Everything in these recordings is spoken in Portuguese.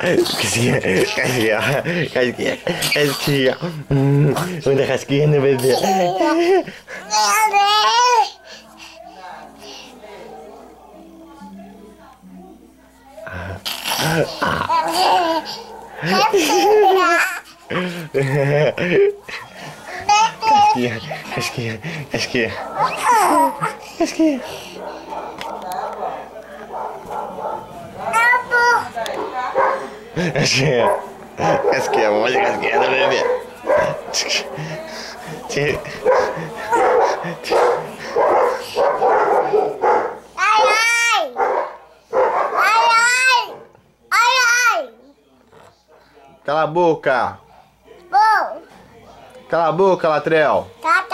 Casquinha. Muita casquinha no bebê. Casquinha. Casquinha, vamos fazer casquinha no bebê. Cala a boca! Bom. Cala a boca, Latrell! Tá.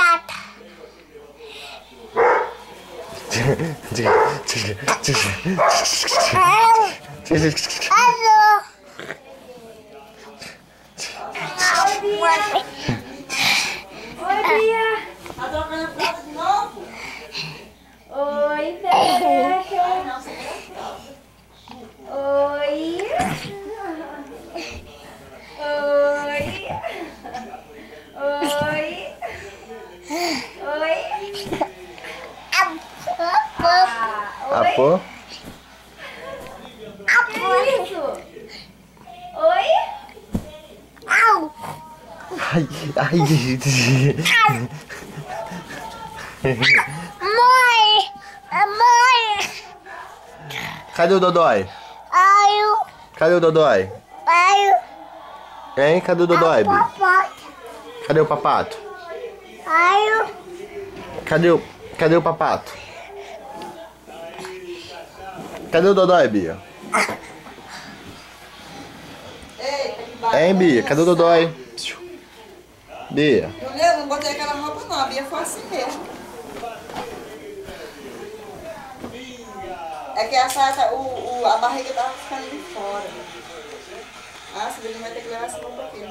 Oi, Bia. Tá trocando foto de novo? Oi, bebê. Oi. Apô? Que isso? Oi? Au. Ai. Mãe. Cadê o Dodói? Cadê o Dodói? Hein? Cadê o Dodói, Bi? Cadê o papato? Cadê o papato? Cadê o Dodói, Bia? Hein, Bia? Cadê o Dodói? Bia? Eu não botei aquela roupa não, a Bia foi assim mesmo. É que a saia, a barriga tava ficando de fora. Ah, você vai ter que levar essa roupa aqui.